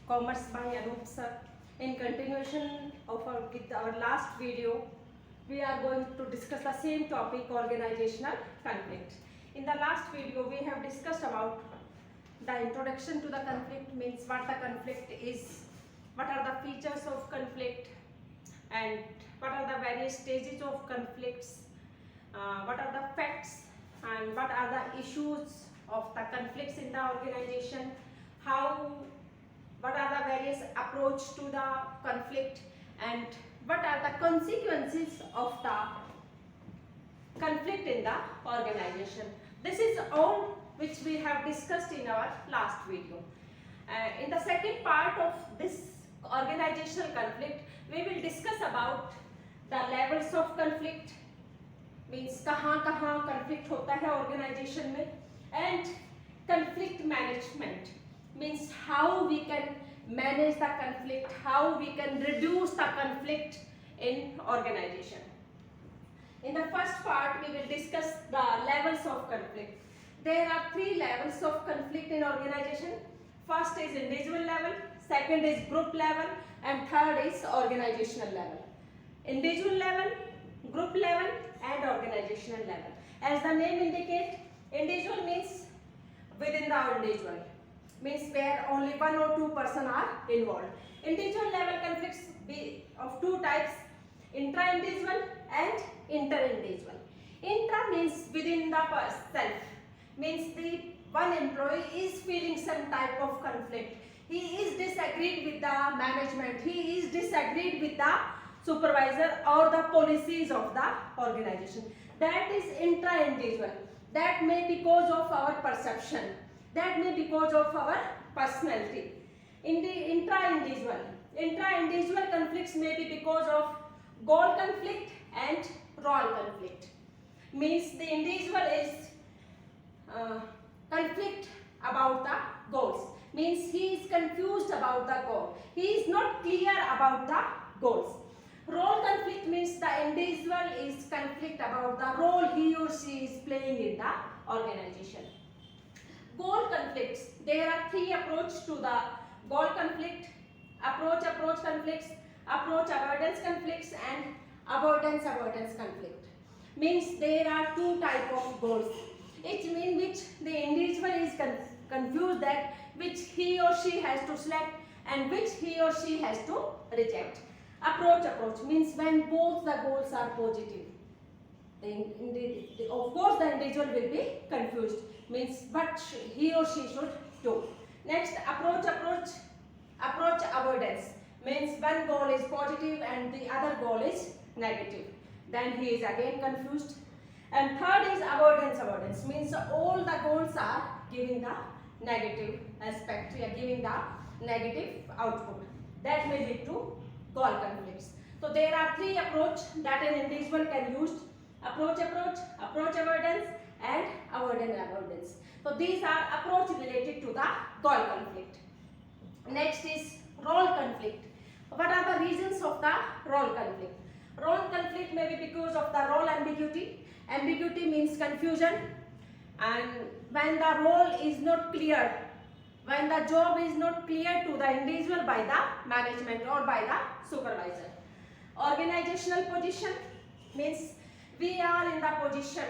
Commerce by Anup sir. In continuation of our last video, we are going to discuss the same topic, organizational conflict. In the last video, we have discussed about the introduction to the conflict, means what the conflict is, what are the features of conflict, and what are the various stages of conflicts, what are the facts, and what are the issues of the conflicts in the organization, what are the various approach to the conflict, and what are the consequences of the conflict in the organization. This is all which we have discussed in our last video. In the second part of this organizational conflict, we will discuss about the levels of conflict, means कहाँ conflict होता है organization में, and conflict management, means how we can manage the conflict, how we can reduce the conflict in organization. In the first part, we will discuss the levels of conflict. There are 3 levels of conflict in organization. First is individual level, second is group level, and third is organizational level. Individual level, group level, and organizational level. As the name indicates, individual means within the individual, means where only 1 or 2 persons are involved. Individual level conflicts be of 2 types, intra-individual and inter-individual. Intra means within the self, means the one employee is feeling some type of conflict. He is disagreed with the management, he is disagreed with the supervisor or the policies of the organization. That is intra-individual. That may be because of our perception, that may be because of our personality. In the intra-individual conflicts may be because of goal conflict and role conflict. Means the individual is conflict about the goals, means he is confused about the goal, he is not clear about the goals. Role conflict means the individual is conflict about the role he or she is playing in the organization. Goal conflicts, there are 3 approaches to the goal conflict: approach conflicts, approach avoidance conflicts, and avoidance conflict. Means there are 2 types of goals, each in which the individual is confused that which he or she has to select and which he or she has to reject. Approach means when both the goals are positive. Of course the individual will be confused, means what he or she should do. Next, approach avoidance, means one goal is positive and the other goal is negative, then he is again confused. And third is avoidance, means all the goals are giving the negative aspect, we are giving the negative output. That may lead to goal conflicts. So there are 3 approaches that an individual can use: approach avoidance, and avoidance. So these are approach related to the goal conflict. Next is role conflict. What are the reasons of the role conflict? Role conflict may be because of the role ambiguity. Ambiguity means confusion, and when the role is not clear, when the job is not clear to the individual by the management or by the supervisor. Organizational position means we are in the position,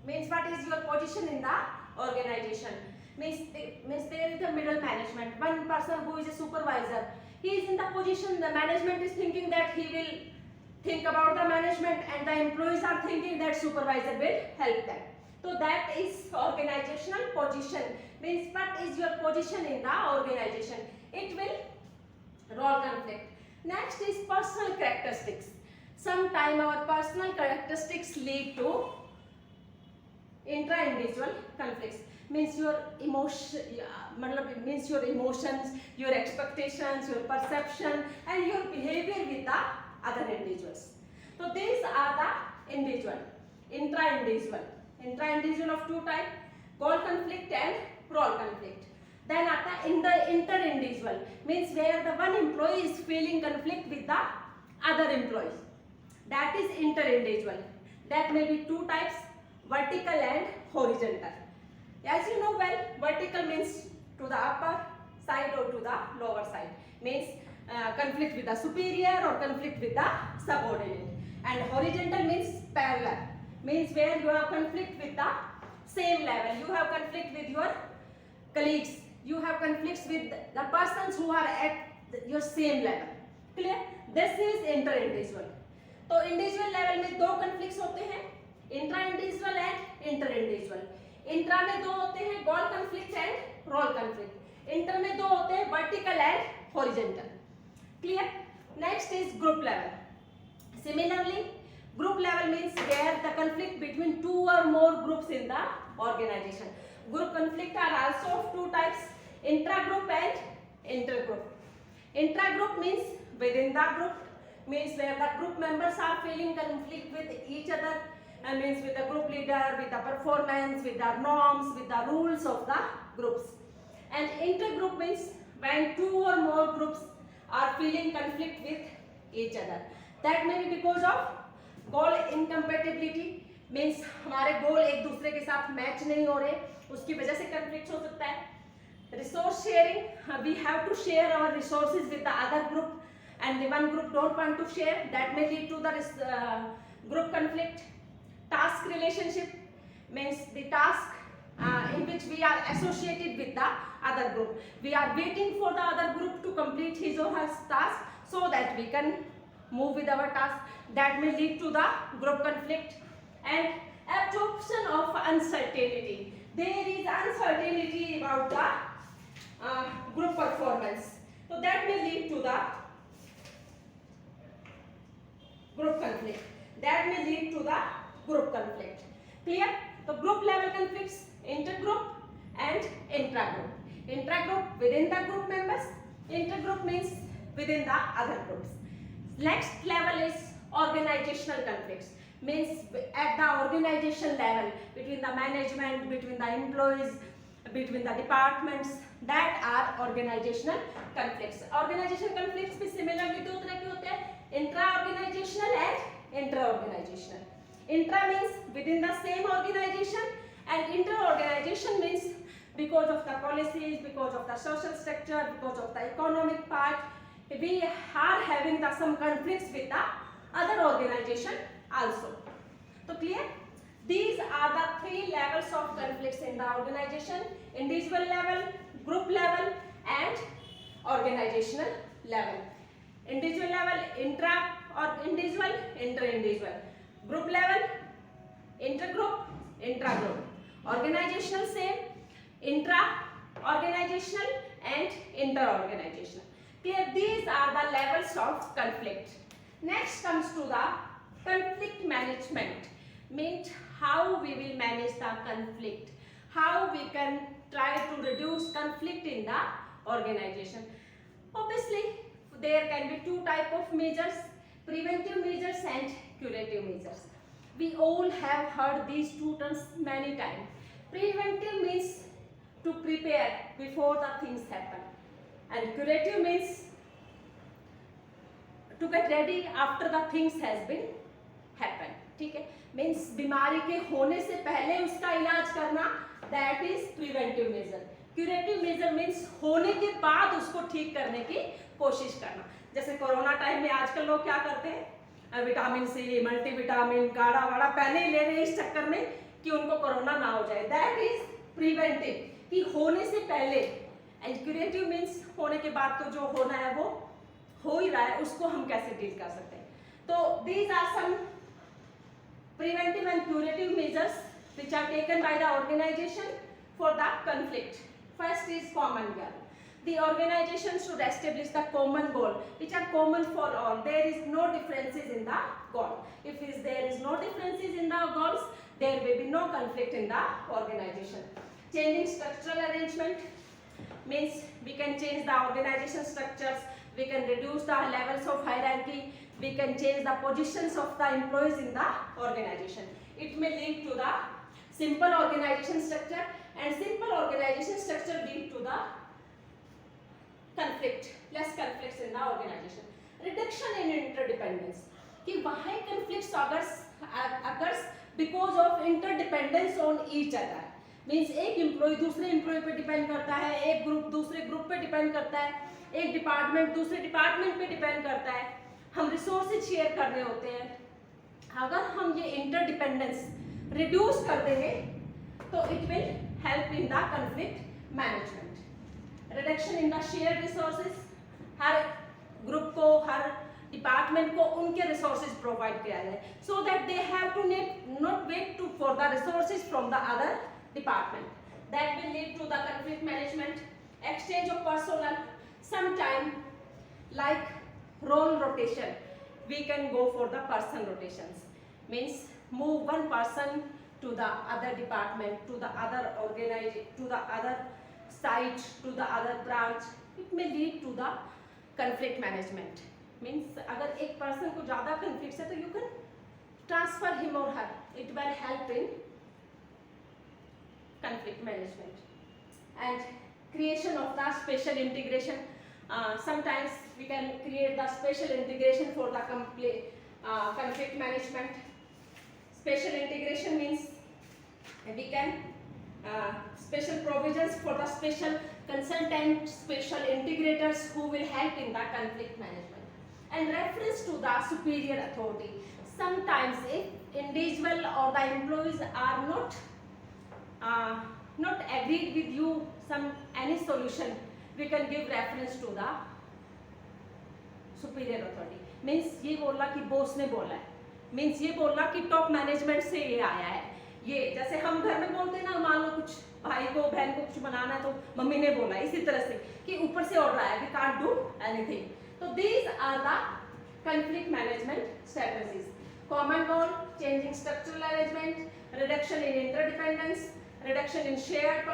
means what is your position in the organization, means there is the middle management, one person who is a supervisor, he is in the position, the management is thinking that he will think about the management, and the employees are thinking that supervisor will help them. So that is organizational position, means what is your position in the organization. It will role conflict. Next is personal characteristics. Sometimes our personal characteristics lead to intra-individual conflicts, means your emotions, your expectations, your perception, and your behavior with the other individuals. So these are the individual, intra-individual of 2 types, goal conflict and role conflict. Then in the inter-individual, means where the one employee is feeling conflict with the other employees, that is inter-individual. That may be 2 types, vertical and horizontal. As you know well, vertical means to the upper, side or to the lower side. Means conflict with the superior or conflict with the subordinate. And horizontal means parallel. Means where you have conflict with the same level. You have conflict with your colleagues. You have conflicts with the persons who are at your same level. Clear? This is inter-individual. तो individual level में दो conflicts होते हैं, intra individual and inter individual. Intra में दो होते हैं goal conflict and role conflict. Inter में दो होते हैं vertical and horizontal. Clear? Next is group level. Similarly group level means where the conflict between two or more groups in the organization. Group conflict are also of two types, intra-group and inter-group. Intra-group means within the group, means where the group members are feeling conflict with each other, and means with the group leader, with the performance, with the norms, with the rules of the groups. And inter-group means when two or more groups are feeling conflict with each other. That may be because of goal incompatibility. Means हमारे गोल एक दूसरे के साथ match नहीं हो रहे, उसकी वजह से कंफ्लिक्ट हो सकता है. Resource sharing, we have to share our resources with the other group and the one group don't want to share, that may lead to the group conflict. Task relationship means the task in which we are associated with the other group. We are waiting for the other group to complete his or her task so that we can move with our task. That may lead to the group conflict. And absorption of uncertainty. There is uncertainty about the group performance, so that may lead to the group conflict. That may lead to the group conflict. Clear? So group level conflicts, intergroup and intragroup. Intragroup within the group members, intergroup means within the other groups. Next level is organizational conflicts. Means at the organization level, between the management, between the employees, between the departments, that are organizational conflicts. Organizational conflicts भी similarly दो तरह के होते हैं, intra-organizational and inter-organizational. Intra means within the same organization, and inter-organization means because of the policies, because of the social structure, because of the economic part, we are having the some conflicts with the other organization also. So clear? These are the three levels of conflicts in the organization: individual level, group level and organizational level. Individual level, intra or individual, inter-individual. Group level, intergroup, intragroup. Organizational same, intra-organizational and inter-organizational. Clear? These are the levels of conflict. Next comes to the conflict management. Means how we will manage the conflict, how we can try to reduce conflict in the organization. Obviously, there can be two type of measures: preventive measures and curative measures. We all have heard these two terms many times. Preventive means to prepare before the things happen, and curative means to get ready after the things has been happen. ठीक है? Means बीमारी के होने से पहले उसका इलाज करना, that is preventive measure. Curative measure means होने के बाद उसको ठीक करने की कोशिश करना. जैसे कोरोना टाइम में आजकल लोग क्या करते हैं, विटामिन सी, मल्टीविटामिन, काढ़ा वाड़ा पहले ही ले रहे हैं इस चक्कर में कि उनको कोरोना ना हो जाए. दैट इज प्रिवेंटिव, कि होने से पहले. एंड क्यूरेटिव मीन्स होने के बाद तो जो होना है वो हो ही रहा है, उसको हम कैसे डील कर सकते हैं. तो these are some preventive and curative measures which are taken by the organization for the conflict. First is common goal. The organization should establish the common goal which are common for all. There is no differences in the goal. If there is no differences in the goals, there will be no conflict in the organization. Changing structural arrangement means we can change the organization structures, we can reduce the levels of hierarchy, we can change the positions of the employees in the organization. It may lead to the simple organization structure, and simple organization structure lead to the conflict, less conflicts in the organization. Reduction in interdependence, कि why conflicts occurs because of interdependence on each other. Means एक employ दूसरे employ पे depend करता है, एक group दूसरे group पे depend करता है, एक डिपार्टमेंट दूसरे डिपार्टमेंट पे डिपेंड करता है। हम रिसोर्सेज शेयर कर रहे होते हैं। अगर हम ये इंटरडिपेंडेंस रिड्यूस कर देंगे तो it will help in the conflict management. Reduction in the share resources, हर ग्रुप को, हर डिपार्टमेंट को उनके रिसोर्सेज प्रोवाइड किया जाए, so that they have to not wait to for the resources from the other department. That will lead to the conflict management. Exchange of personnel, sometime like role rotation, we can go for the person rotations, means move one person to the other department, to the other organization, to the other site, to the other branch. It may lead to the conflict management. Means अगर एक person को ज़्यादा conflicts है तो you can transfer him or her. It will help in conflict management. And creation of the special integration, sometimes we can create the special integration for the conflict management. Special integration means we can special provisions for the special consultant, special integrators who will help in the conflict management. And reference to the superior authority, sometimes if individual or the employees are not agreed with you any solution, we can give reference to the superior authority. Means ये बोला कि boss ने बोला है, means ये बोला कि top management से ये आया है। ये जैसे हम घर में बोलते हैं ना, मान लो कुछ भाई को बहन को कुछ बनाना है तो मम्मी ने बोला, इसी तरह से कि ऊपर से ऑर्डर आया, we can't do anything. So these are the conflict management strategies. Common goal, changing structural arrangement, reduction in interdependence, reduction in shared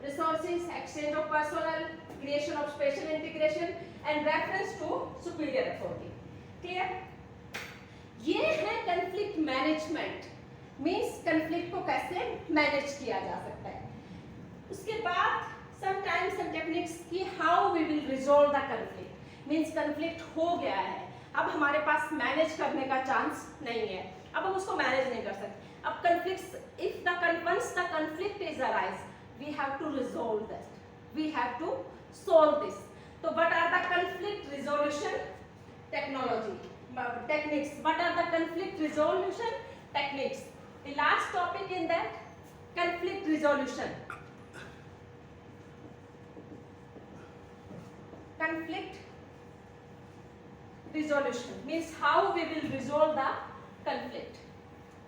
resources, exchange of personnel, creation of special integration and reference to superior authority. Clear? ये है conflict management, means conflict को कैसे manage किया जा सकता है। उसके बाद sometimes some techniques की how we will resolve the conflict, means conflict हो गया है, अब हमारे पास manage करने का chance नहीं है, अब हम उसको manage नहीं कर सकते। अब conflicts, once the conflict is arise, we have to resolve that, we have to solve this. So what are the conflict resolution techniques? What are the conflict resolution techniques? The last topic in that, conflict resolution. Conflict resolution means how we will resolve the conflict.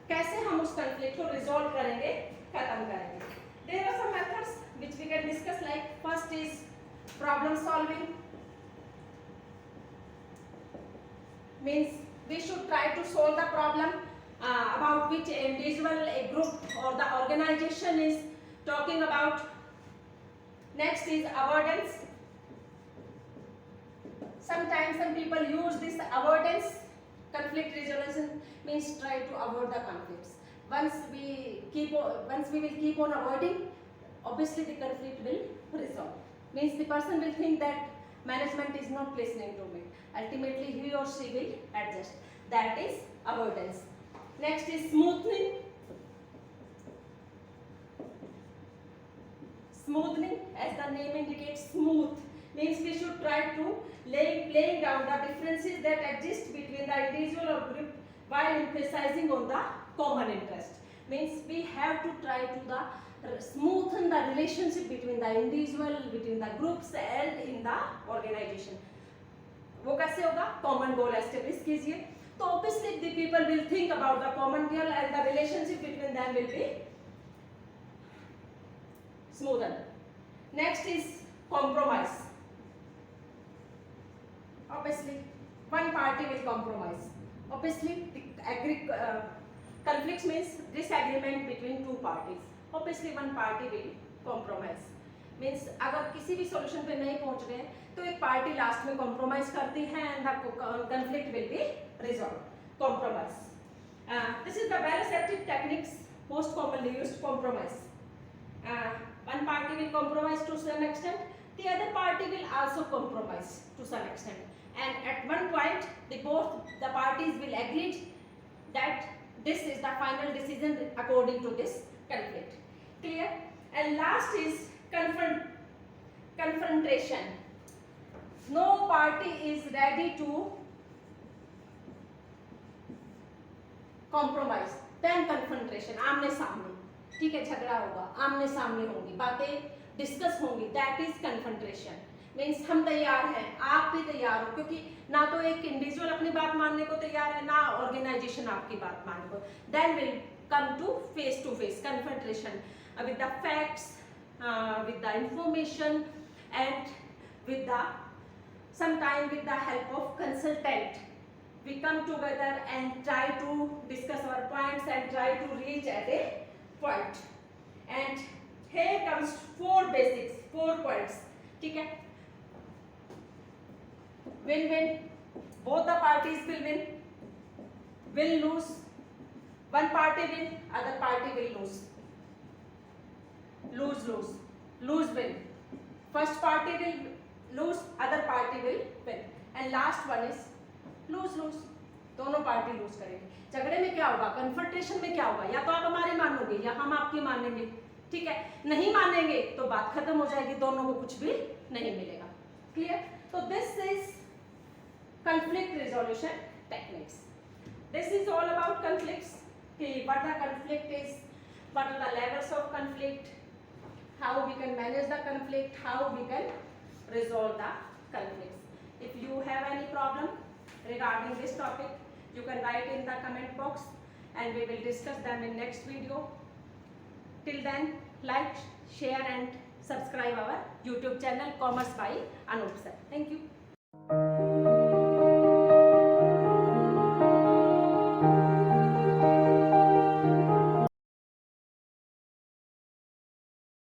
कैसे हम उस conflict को resolve करेंगे, खत्म करेंगे. There are some methods which we can discuss, like first is problem solving. Means we should try to solve the problem about which individual, a group or the organization is talking about. Next is avoidance. Sometimes some people use this avoidance. Conflict resolution means try to avoid the conflicts. Once we will keep on avoiding, obviously the conflict will resolve. Means the person will think that management is not listening to me. Ultimately he or she will adjust. That is avoidance. Next is smoothing. Smoothing, as the name indicates, smooth, means we should try to laying down the differences that exist between the individual or group while emphasizing on the common interest. Means we have to try to smoothen the relationship between the individual, between the groups and in the organization. वो कैसे होगा? Common goal establish कीजिए, तो obviously the people will think about the common goal and the relationship between them will be smoother. Next is compromise. Obviously one party will compromise. Obviously the conflicts means disagreement between two parties. Obviously one party will compromise. Means अगर किसी भी solution पे नहीं पहुंच रहे तो एक party last में compromise करती है and the conflict will be resolved. Compromise. This is the well accepted techniques most commonly used. Compromise. One party will compromise to some extent, the other party will also compromise to some extent, and at one point both the parties will agree that this is the final decision according to this conflict. Clear? And last is confrontation. No party is ready to compromise. Then confrontation, आमने सामने, ठीक है, झगड़ा होगा, आमने सामने होंगी, बातें डिस्कस होंगी, दैट इज कन्फ्रंट्रेशन. मीन्स हम तैयार हैं, आप भी तैयार हो, क्योंकि ना तो एक इंडिविजुअल अपनी बात मानने को तैयार है, ना ऑर्गेनाइजेशन आपकी बात मानने को. Then will come to face confrontation with the facts, with the information, and with the sometime with the help of consultant. We come together and try to discuss our points and try to reach at a point. And here comes 4 basics, 4 points. ठीक है? Win-win. Both the parties will win. Will lose. One party win, other party will lose. Lose win. First party will lose, other party will win. And last one is lose. दोनों party loose करेंगे. झगड़े में क्या होगा, confrontation में क्या होगा, या तो आप हमारी मानोगे या हम आपकी मानेंगे. ठीक है, नहीं मानेंगे तो बात खत्म हो जाएगी, दोनों को कुछ भी नहीं मिलेगा. क्लियर? तो this is conflict resolution techniques. This is all about conflicts. What the conflict is, what are the levels of conflict, how we can manage the conflict, how we can resolve the conflicts. If you have any problem regarding this topic, you can write in the comment box and we will discuss them in next video. Till then, like, share and subscribe our YouTube channel Commerce by Anup Sir. Thank you.